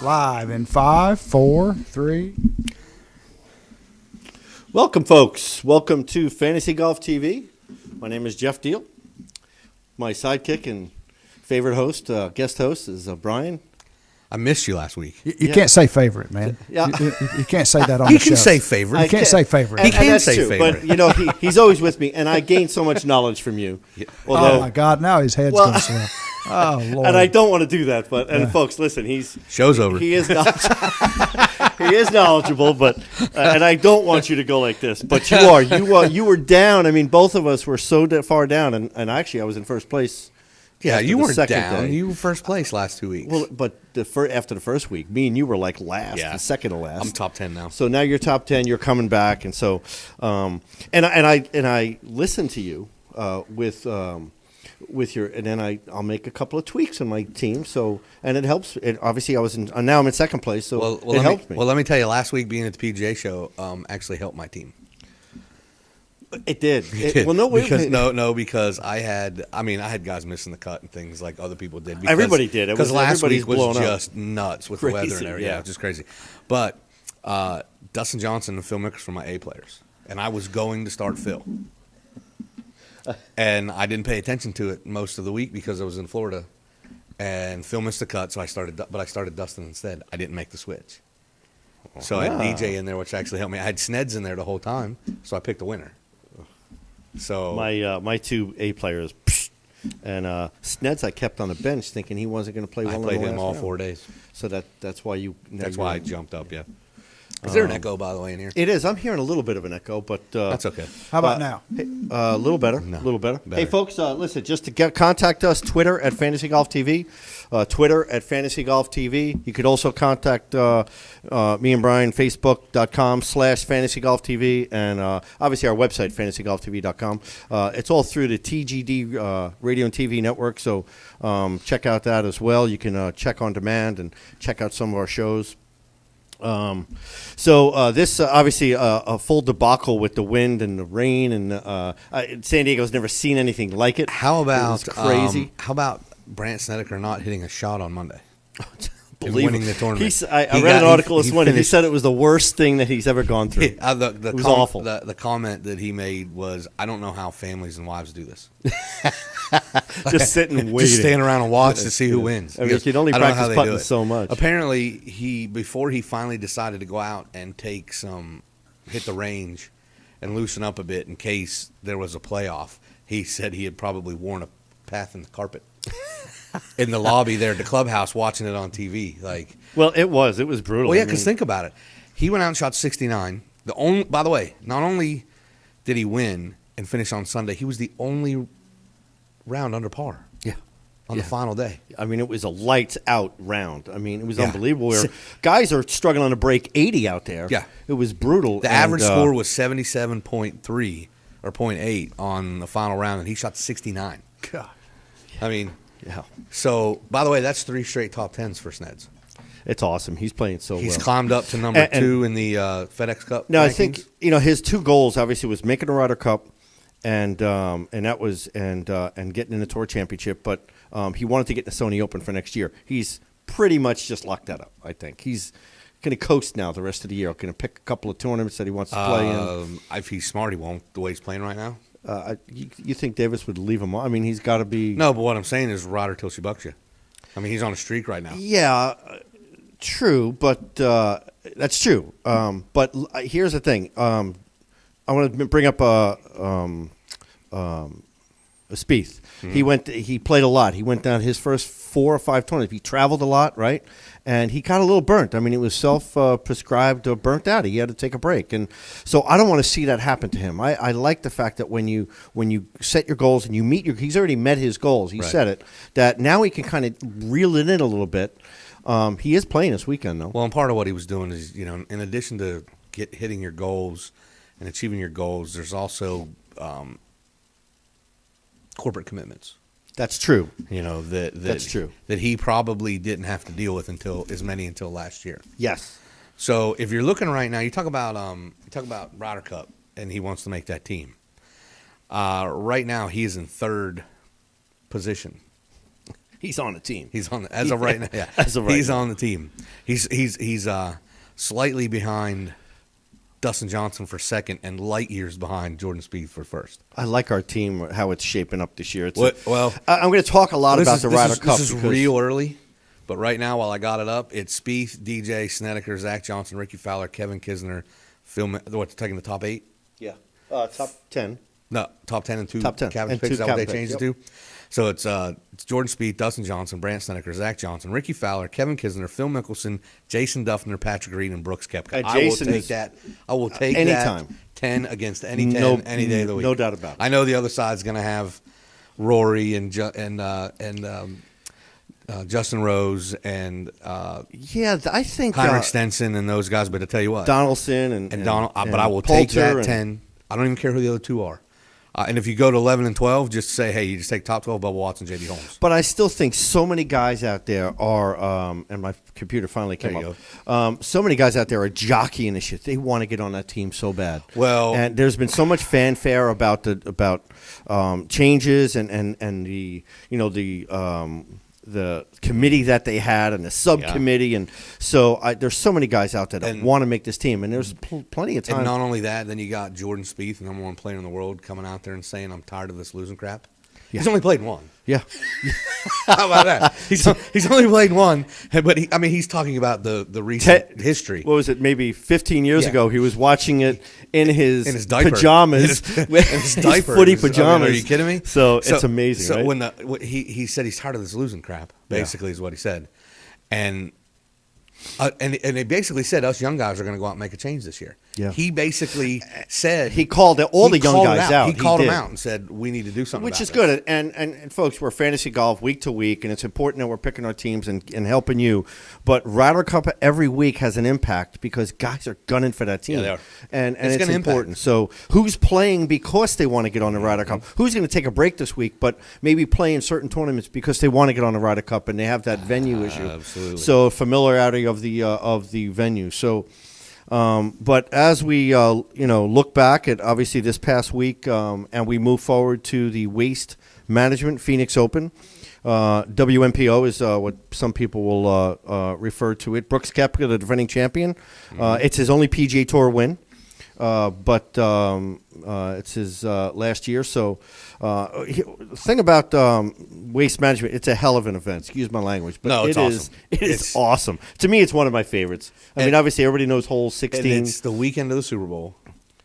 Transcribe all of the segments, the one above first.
Live in 5, 4, 3. Welcome, folks. Welcome to Fantasy Golf TV. My name is Jeff Deal. My sidekick and favorite host, guest host, is Brian. I missed you last week. You can't say favorite, man. Yeah. You can't say that on He the show. can say favorite. You can't say favorite. He can that's say true, favorite. but you know he's always with me, and I gain so much knowledge from you. Oh, my God. Now his head's going to swell. Oh, Lord. And I don't want to do that, but folks, listen, Show's over. He is he is knowledgeable, but and I don't want you to go like this, but you are. You were down. I mean, both of us were so far down, and actually, I was in first place. Yeah, after you the weren't second down. day. You were first place last 2 weeks. Well, but after the first week, me and you were like last, Yeah. the second to last. I'm top 10 now. So now you're top 10. You're coming back, and so, and I listen to you with your, and then I'll make a couple of tweaks on my team. So and it helps. Obviously, I was now I'm in second place, so it helped me. Well, let me tell you, last week being at the PGA show actually helped my team. It did. Well, no, because I had guys missing the cut and things like other people did. Because, Everybody did. Because last week was blown up. just nuts with the weather and everything. Yeah, just crazy. But Dustin Johnson and Phil Mickelson were my A players, and I was going to start Phil. And I didn't pay attention to it most of the week because I was in Florida, and Phil missed the cut, so I started Dustin instead. I didn't make the switch, so I had DJ in there, which actually helped me. I had Sneds in there the whole time, so I picked a winner. So my two A players, and Sneds I kept on the bench thinking he wasn't going to play well. I played him all round. 4 days. So that's why you. That's why I jumped up. Yeah. Is there an echo, by the way, in here? It is. I'm hearing a little bit of an echo, but That's okay. How about now? A little better. No, a little better. better. Hey, folks, listen, just to contact us, Twitter at Fantasy Golf TV, Twitter at Fantasy Golf TV. You could also contact me and Brian, Facebook.com/Fantasy Golf TV, and obviously our website, FantasyGolfTV.com. It's all through the TGD Radio and TV network, so check out that as well. You can check on demand and check out some of our shows. So this obviously a full debacle with the wind and the rain, and San Diego's never seen anything like it. How about It was crazy? How about Brant Snedeker not hitting a shot on Monday? And winning the tournament. I read an article this morning. He said it was the worst thing that he's ever gone through. It was awful. The comment that he made was, "I don't know how families and wives do this. Just sitting and waiting. Just stand around and watch to see who wins." I mean, you can only "I don't know how practice they do putting it." so much. Apparently, before he finally decided to go out and hit the range and loosen up a bit in case there was a playoff, he said he had probably worn a path in the carpet. In the lobby there at the clubhouse watching it on TV. Well, it was brutal. Well, yeah, because think about it. He went out and shot 69. By the way, not only did he win and finish on Sunday, he was the only round under par. Yeah. On the final day. I mean, it was a lights out round. I mean, it was Yeah. unbelievable. Where guys are struggling to break 80 out there. Yeah. It was brutal. The average score was 77.3 or 0.8 on the final round, and he shot 69. God. I mean, yeah. So, by the way, that's 3 straight top 10s for Sneds. It's awesome. He's playing so well. He's climbed up to number 2 in the FedEx Cup. No, rankings. I think his 2 goals obviously was making the Ryder Cup, and that was and getting in the Tour Championship. But he wanted to get in the Sony Open for next year. He's pretty much just locked that up. I think he's going to coast now the rest of the year. Going to pick a couple of tournaments that he wants to play in. If he's smart, he won't. The way he's playing right now. You think Davis would leave him on? I mean, he's got to be. No, but what I'm saying is Ryder till she bucks you. I mean, he's on a streak right now. Yeah, true, but that's true. But here's the thing. I want to bring up Spieth. Mm-hmm. He played a lot. He went down his first 4 or 5 tournaments. He traveled a lot, right? And he got a little burnt. I mean, it was self-prescribed or burnt out. He had to take a break. And so I don't want to see that happen to him. I like the fact that when you set your goals and you meet he's already met his goals. He said it, that now he can kind of reel it in a little bit. He is playing this weekend, though. Well, and part of what he was doing is, in addition to hitting your goals and achieving your goals, there's also corporate commitments. That's true. That's true. That he probably didn't have to deal with until last year. Yes. So if you're looking right now, you talk about Ryder Cup, and he wants to make that team. Right now, he is in 3rd position. He's on the team. He's on as of right now. Yeah, As of right he's now. on the team. He's slightly behind Dustin Johnson for second, and light years behind Jordan Spieth for first. I like our team, how it's shaping up this year. Well, I'm going to talk a lot about the Ryder Cup. This is because- real early, but right now, while I got it up, it's Spieth, DJ, Snedeker, Zach Johnson, Ricky Fowler, Kevin Kisner, taking the top 8? Yeah. Top 10. No, top 10 and 2 Top 10. captain's And picks. two Is that what they captain changed picks, it to? So it's Jordan Spieth, Dustin Johnson, Brant Snedeker, Zach Johnson, Ricky Fowler, Kevin Kisner, Phil Mickelson, Jason Duffner, Patrick Reed, and Brooks Koepka. And I will Jason take is- that. I will take anytime. that 10 against any 10 No- any day of the week. no doubt about it. I know the other side's going to have Rory and Justin Rose and Yeah, I think Heinrich Stenson and those guys. But I tell you what, Donaldson and Donald. But I will Poulter take that and- 10. I don't even care who the other 2 are. And if you go to 11 and 12, just say, hey, you just take top 12, Bubba Watson, J.D. Holmes. But I still think so many guys out there are, and my computer finally came There up. So many guys out there are jockeying this shit. They want to get on that team so bad. Well- and there's been so much fanfare about changes and the committee that they had and the subcommittee, and so there's so many guys out there that And- want to make this team, and there's plenty of time. And not only that, then you got Jordan Spieth, the number 1 player in the world, coming out there and saying, I'm tired of this losing crap. Yeah. He's only played 1. Yeah, How about that? He's only played 1, but he's talking about the recent history. What was it? Maybe 15 years Yeah. ago, he was watching it in his diaper. pajamas, in with his his diaper. footy I mean, pajamas. are you kidding me? So it's amazing. So right? when he said he's tired of this losing crap, basically is what he said, and they basically said us young guys are going to go out and make a change this year. Yeah. He basically said he called all the young called it guys out. He called them did. out and said we need to do something, Which about is this. good, and folks, we're fantasy golf week to week, and it's important that we're picking our teams and helping you. But Ryder Cup every week has an impact because guys are gunning for that team, Yeah, they are. and It's it's gonna important. impact. So who's playing because they want to get on the Ryder Cup? Who's going to take a break this week, but maybe play in certain tournaments because they want to get on the Ryder Cup and they have that venue issue. Absolutely. So familiarity of the venue. So. But as we look back at obviously this past week, and we move forward to the Waste Management Phoenix Open, WMPO is what some people will refer to it. Brooks Koepka, the defending champion, it's his only PGA Tour win, but it's his last year. So, the thing about Waste Management, it's a hell of an event. Excuse my language, but No, it's awesome. It is It's- awesome. To me, it's one of my favorites. I mean, And- obviously, everybody knows hole And 16. it's the weekend of the Super Bowl.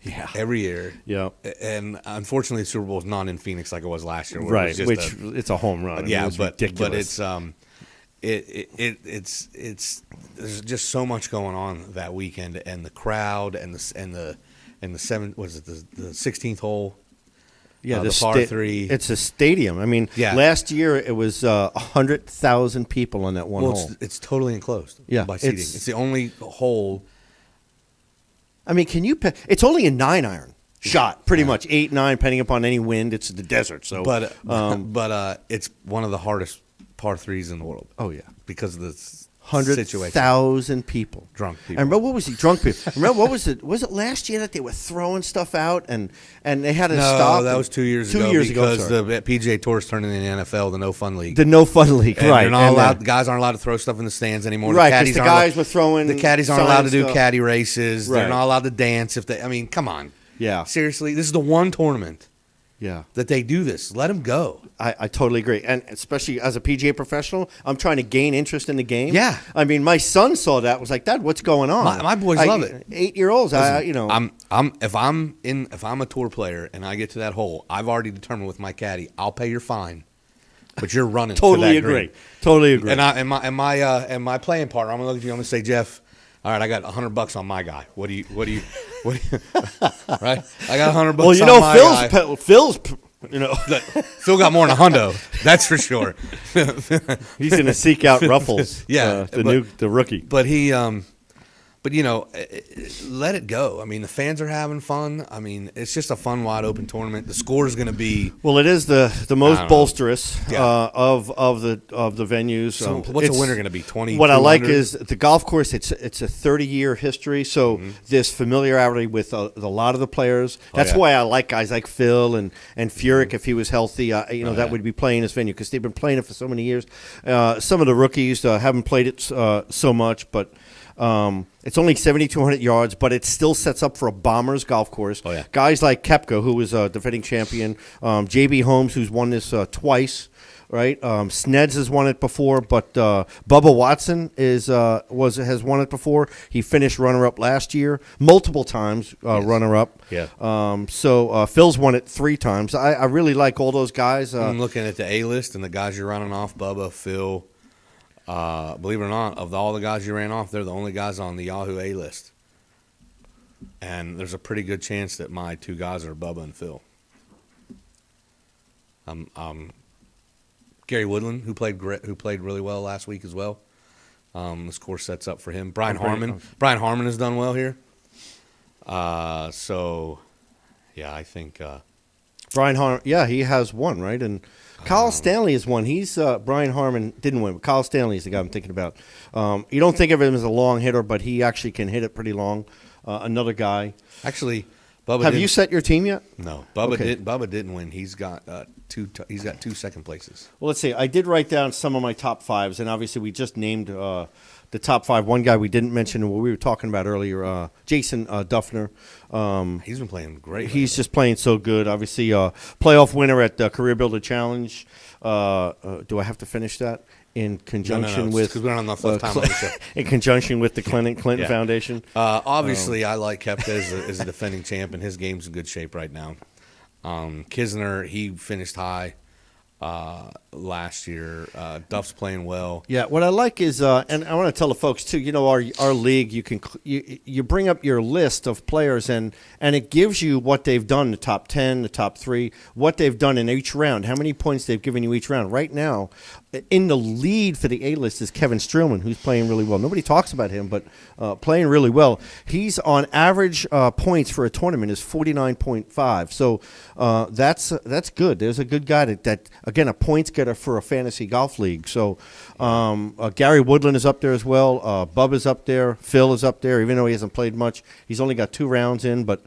Yeah. Every year. Yeah. And unfortunately, the Super Bowl is not in Phoenix like it was last year. where it Right, was just which it's a home run. I mean, yeah, it's but ridiculous. it's it's there's just so much going on that weekend, and the crowd and the 16th hole. yeah, the par 3. It's a stadium. I mean, Yeah. last year it was 100,000 people on that one hole. It's totally enclosed. Yeah, by seating. it's- It's the only hole. I mean, can you? It's only a 9-iron shot, pretty much 8, 9, depending upon any wind. It's the desert, so. But it's one of the hardest par 3s in the world. Oh yeah, Because of the situation. 100,000 people. Drunk people. And remember what was he? Drunk people. Remember what was it? Was it last year that they were throwing stuff out and they had to No, stop? that was 2 years ago. 2 years ago, because sorry. the PGA Tour is turning in the NFL the no fun league. The no fun league, And right? they're not and allowed. The guys aren't allowed to throw stuff in the stands anymore. Right, 'cause caddies the aren't guys allowed- were throwing The caddies aren't allowed to do signs, caddy races. Right. They're not allowed to dance if they. I mean, come on. Yeah. Seriously, this is the one tournament Yeah. that they do this. Let them go. I totally agree. And especially as a PGA professional, I'm trying to gain interest in the game. Yeah. I mean, my son saw that, was like, Dad, what's going on? My boys love it. 8-year-olds, If I'm a tour player and I get to that hole, I've already determined with my caddy, I'll pay your fine, but you're running. totally to that agree. green. Totally agree. And my playing partner, I'm gonna look at you. I'm gonna say, Jeff. All right, I got $100 on my guy. What do you? Right? I got $100 well, you on know, my guy. Phil's, Phil got more than a hundo. That's for sure. he's going to seek out Ruffles. Yeah, the rookie. But But, let it go. I mean, the fans are having fun. I mean, it's just a fun, wide open tournament. The score is going to be. Well, it is the most bolsterous Yeah. of the venues. So what's a winner going to be? 20. What I like is the golf course. It's a 30-year history, so there's familiarity with a lot of the players. That's why I like guys like Phil and Furyk. If he was healthy, that would be playing this venue because they've been playing it for so many years. Some of the rookies haven't played it so much, but. It's only 7,200 yards, but it still sets up for a bomber's golf course. Oh, yeah. Guys like Koepka, who was a defending champion, J.B. Holmes, who's won this twice, right? Sneds has won it before, but Bubba Watson has won it before. He finished runner-up last year, multiple times runner-up. Yeah. So Phil's won it 3 times. I really like all those guys. I'm looking at the A-list and the guys you're running off, Bubba, Phil. Believe it or not, of all the guys you ran off, they're the only guys on the Yahoo A list. And there's a pretty good chance that my 2 guys are Bubba and Phil. Gary Woodland, who played really well last week as well. This course sets up for him. Brian Harmon has done well here. So, yeah, I think Brian Harmon, he has won, right? And Kyle Stanley has won. He's Brian Harmon didn't win, but Kyle Stanley is the guy I'm thinking about. You don't think of him as a long hitter, but he actually can hit it pretty long. Another guy. Actually, Bubba. Have you set your team yet? No, Bubba Okay. Bubba didn't win. He's got two second places. Well, let's see. I did write down some of my top 5s, and obviously we just named the top 5. One guy we didn't mention, what we were talking about earlier, Jason Duffner. He's been playing great. He's just playing so good. Obviously, playoff winner at the Career Builder Challenge. Do I have to finish that? In conjunction with because we don't have enough time on the show. In conjunction with the Clinton Yeah. Foundation. Obviously, I like Koepka as a defending champ, and his game's in good shape right now. Kisner, he finished high last year. Duff's playing well. Yeah, what I like is, and I want to tell the folks too. Our league, you bring up your list of players, and it gives you what they've done, the top 10, the top 3, what they've done in each round, how many points they've given you each round. Right now, in the lead for the A list is Kevin Streelman, who's playing really well. Nobody talks about him, but playing really well. He's on average points for a tournament is 49.5. So that's good. There's a good guy that again, a points getter for a fantasy golf league. So Gary Woodland is up there as well. Bub is up there. Phil is up there, even though he hasn't played much. He's only got 2 rounds in, but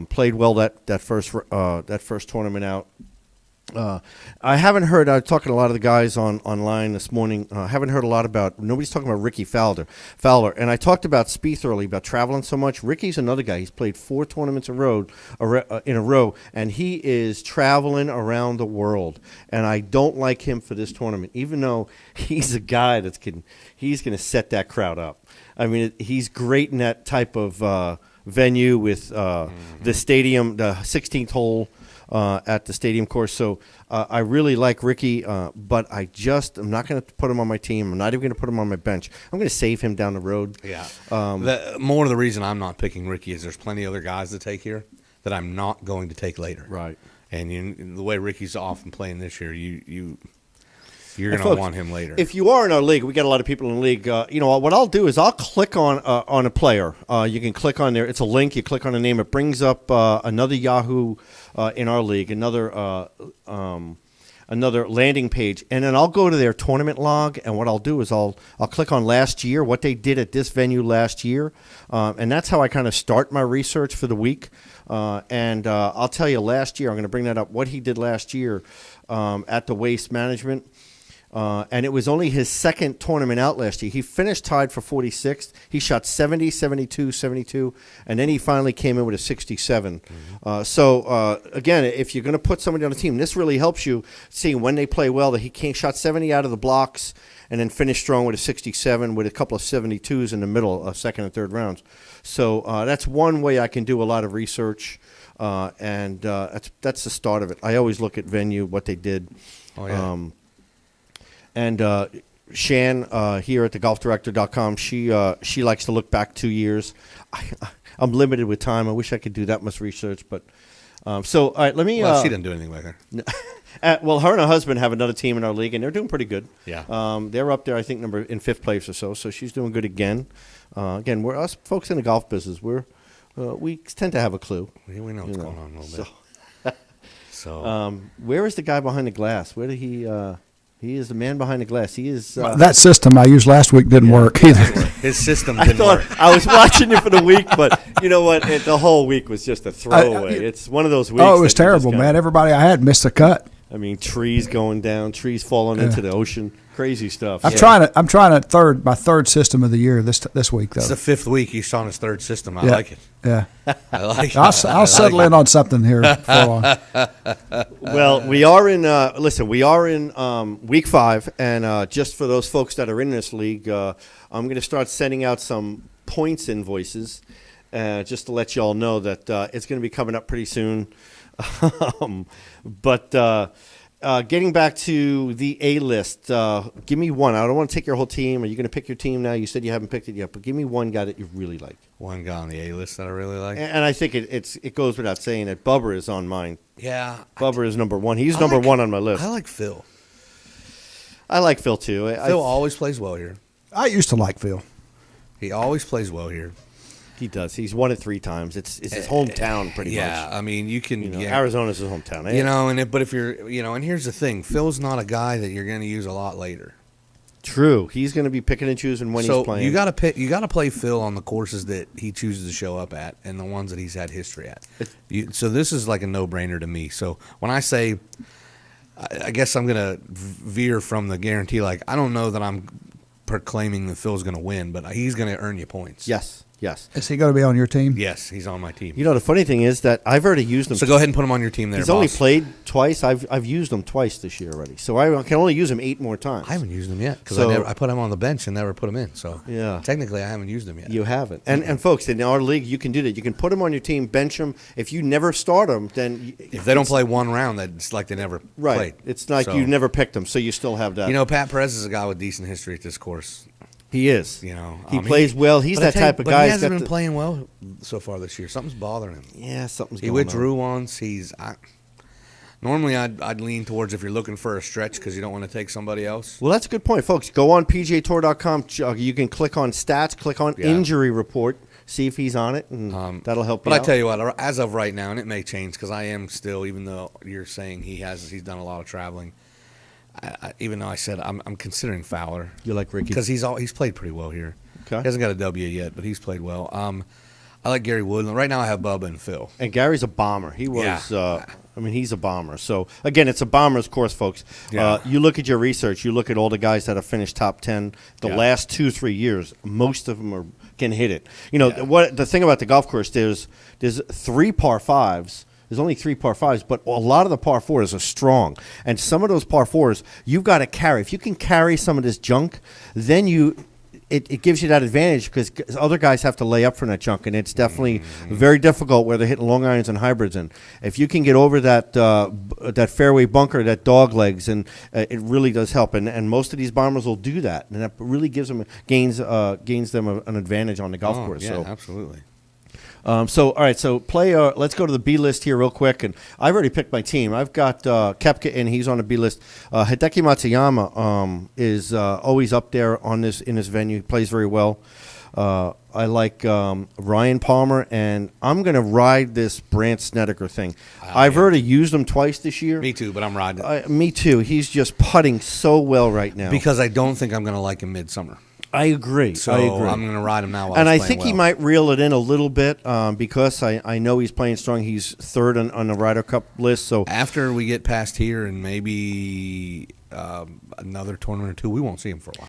played well that first tournament out. I haven't heard. I was talking to a lot of the guys online this morning. I haven't heard a lot about. Nobody's talking about Ricky Fowler. And I talked about Spieth early about traveling so much. Ricky's another guy. He's played 4 tournaments in a row, and he is traveling around the world. And I don't like him for this tournament, even though he's a guy he's going to set that crowd up. I mean, he's great in that type of venue with the stadium, the 16th hole. At the stadium course. So I really like Ricky, but I'm not going to put him on my team. I'm not even going to put him on my bench. I'm going to save him down the road. Yeah. More of the reason I'm not picking Ricky is there's plenty of other guys to take here that I'm not going to take later. Right. And the way Ricky's off and playing this year, you're going to want him later. If you are in our league, we got a lot of people in the league. What I'll do is I'll click on a player. You can click on there. It's a link. You click on a name. It brings up another Yahoo in our league, another landing page, and then I'll go to their tournament log. And what I'll do is I'll click on last year, what they did at this venue last year, and that's how I kind of start my research for the week. And I'll tell you, last year I'm going to bring that up. What he did last year at the Waste Management. And it was only his second tournament out last year. He finished tied for 46th. He shot 70, 72, 72, and then he finally came in with a 67. Again, if you're going to put somebody on the team, this really helps you see when they play well that he shot 70 out of the blocks and then finished strong with a 67 with a couple of 72s in the middle, second and third rounds. So that's one way I can do a lot of research, and that's the start of it. I always look at venue, what they did. Oh, yeah. And Shan here at thegolfdirector.com, she likes to look back 2 years. I'm limited with time. I wish I could do that much research, but all right, let me. Well, she didn't do anything with her. Well, her and her husband have another team in our league, and they're doing pretty good. Yeah. They're up there, I think, in 5th place or so. So she's doing good again. Again, we're us folks in the golf business. We tend to have a clue. We know what's going on a little bit. So, Where is the guy behind the glass? Where did he? He is the man behind the glass. He is. That system I used last week didn't work either. his system I didn't thought work. I was watching you for the week, but you know what? The whole week was just a throwaway. It's one of those weeks. Oh, it was that you just terrible, kinda- man. Everybody I had missed a cut. I mean, trees going down, trees falling into the ocean, crazy stuff. I'm trying my third system of the year this week though. It's the 5th week he's on his 3rd system. I Yeah. like it. Yeah, I like it. I'll settle in on something here before long. Well, we are in. We are in week 5, and just for those folks that are in this league, I'm going to start sending out some points invoices, just to let you all know that it's going to be coming up pretty soon. But getting back to the A list, give me one. I don't want to take your whole team. Are you going to pick your team now? You said you haven't picked it yet, but give me one guy that you really like. One guy on the A list that I really like. And I think it goes without saying that Bubba is on mine. Yeah. Bubba is number 1. He's number 1 on my list. I like Phil. I like Phil too. Phil always plays well here. I used to like Phil. He always plays well here. He does. He's won it 3 times. It's his hometown, pretty much. Yeah, I mean, you can. Arizona's his hometown. But if you're, and here's the thing: Phil's not a guy that you're going to use a lot later. True. He's going to be picking and choosing when he's playing. You got to pick. You got to play Phil on the courses that he chooses to show up at, and the ones that he's had history at. So this is like a no-brainer to me. So when I say, I guess I'm going to veer from the guarantee. Like I don't know that I'm proclaiming that Phil's going to win, but he's going to earn you points. Yes. Is he going to be on your team? Yes, he's on my team. You know, the funny thing is that I've already used him. So go ahead and put him on your team there, He's boss. only played twice. I've used him twice this year already. So I can only use him 8 more times. I haven't used him yet because So- I put him on the bench and never put him in. So Yeah. technically I haven't used him yet. You haven't. And folks, in our league, you can do that. You can put him on your team, bench him. If you never start him, then If they don't play one round, that's like they never right. played. It's like So, you never picked him, so you still have that. Pat Perez is a guy with decent history at this course. He is. He plays well. He's that type of guy. But he He's hasn't got been playing well so far this year. Something's bothering him. Yeah, something's He going on. withdrew once. Normally I'd lean towards if you're looking for a stretch because you don't want to take somebody else. Well, that's a good point, folks. Go on PGAtour.com. You can click on stats, click on injury report, see if he's on it, and that'll help you But out. I tell you what, as of right now, and it may change because I am still, even though you're saying he's done a lot of traveling. Even though I said I'm considering Fowler. You like Ricky? Because he's played pretty well here. Okay. He hasn't got a W yet, but he's played well. I like Gary Woodland. Right now I have Bubba and Phil. And Gary's a bomber. He was, Yeah. he's a bomber. So, again, it's a bomber's course, folks. Yeah. You look at your research. You look at all the guys that have finished top 10 the last 2-3 years. Most of them can hit it. The thing about the golf course, there's 3 par 5s. There's only 3 par 5s, but a lot of the par 4s are strong. And some of those par 4s, you've got to carry. If you can carry some of this junk, then it gives you that advantage because other guys have to lay up from that junk, and it's definitely very difficult where they're hitting long irons and hybrids. And if you can get over that fairway bunker, that dog legs, and it really does help. And most of these bombers will do that, and that really gains them an advantage on the golf course. Yeah, So absolutely. all right, so let's go to the B list here real quick, and I've already picked my team. I've got Koepka, and he's on the B list. Hideki Matsuyama is always up there in this venue. He plays very well. I like Ryan Palmer, and I'm going to ride this Brandt Snedeker thing. I've already used him twice this year. Me too, but I'm riding Me too. He's just putting so well right now. because I don't think I'm going to like him midsummer. I agree. So I agree. I'm going to ride him now. While And he's I playing think he well. might reel it in a little bit because I know he's playing strong. He's third on the Ryder Cup list. So After we get past here and maybe another tournament or two, we won't see him for a while.